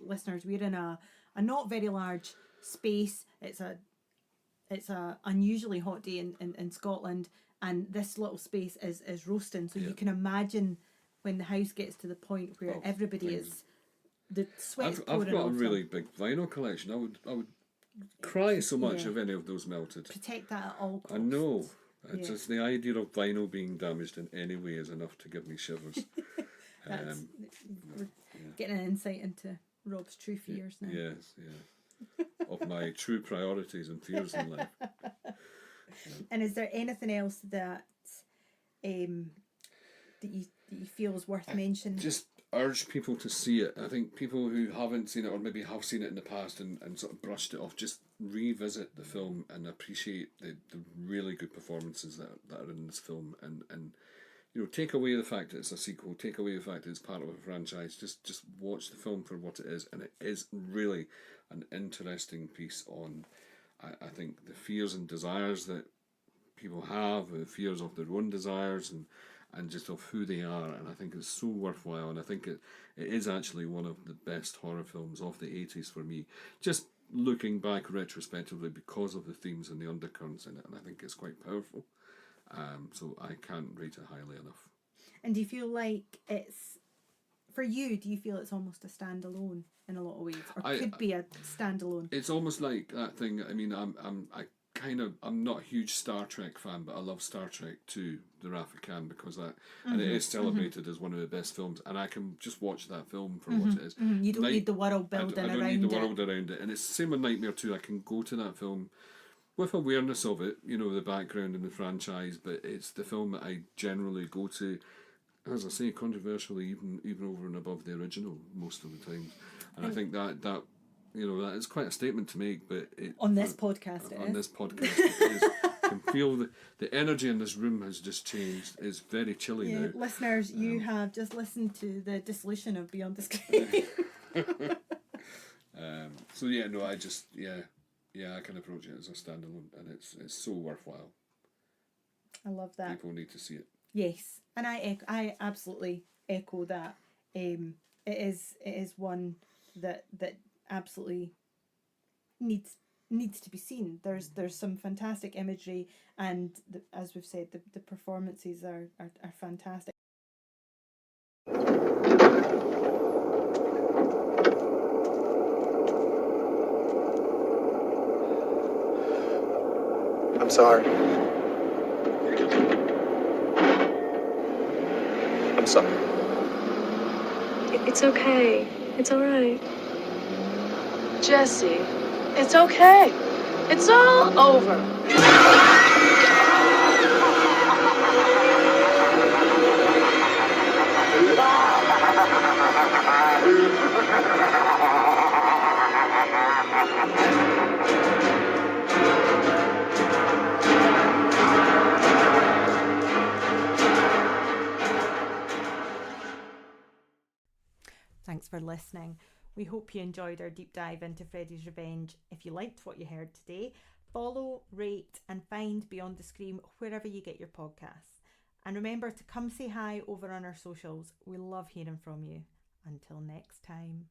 listeners. We're in a not very large space. It's a unusually hot day in Scotland, and this little space is roasting. So you can imagine when the house gets to the point where everybody is the sweat's pouring I've got a off really them. big vinyl collection. I would cry so much if any of those melted. Protect that at all costs. I know. It's just the idea of vinyl being damaged in any way is enough to give me shivers. We're getting an insight into Rob's true fears now. Yes, yeah. Of my true priorities and fears in life. And is there anything else that you feel is worth mentioning? Just urge people to see it. I think people who haven't seen it or maybe have seen it in the past and sort of brushed it off, just revisit the film and appreciate the really good performances that are in this film, and you know, take away the fact that it's a sequel, take away the fact that it's part of a franchise, just watch the film for what it is, and it is really an interesting piece on, I think, the fears and desires that people have, the fears of their own desires, and just of who they are, and I think it's so worthwhile, and I think it is actually one of the best horror films of the 80s for me, just looking back retrospectively because of the themes and the undercurrents in it, and I think it's quite powerful. So I can't rate it highly enough. And do you feel like it's, for you, do you feel it's almost a standalone in a lot of ways, or could be a standalone? It's almost like that thing. I mean, I'm not a huge Star Trek fan, but I love Star Trek 2, The Wrath of Khan, because that, and it is celebrated as one of the best films, and I can just watch that film for what it is. You don't need the world building around it. I don't need the world around it, and it's the same with Nightmare 2. I can go to that film with awareness of it, you know, the background and the franchise, but it's the film that I generally go to, as I say, controversially, even over and above the original most of the time. And I think that you know, that is quite a statement to make, but on this podcast, it is. You can feel the energy in this room has just changed. It's very chilly now. Listeners, you have just listened to the dissolution of Beyond the Screen. So yeah, no, I just I can approach it as a standalone, and it's so worthwhile. I love that. People need to see it. Yes, and I absolutely echo that. It is one that absolutely needs to be seen. There's some fantastic imagery, and as we've said, the performances are fantastic. I'm sorry. I'm sorry. It's okay. It's all right. Jesse, it's okay. It's all over. Thanks for listening. We hope you enjoyed our deep dive into Freddy's Revenge. If you liked what you heard today, follow, rate and find Beyond the Scream wherever you get your podcasts. And remember to come say hi over on our socials. We love hearing from you. Until next time.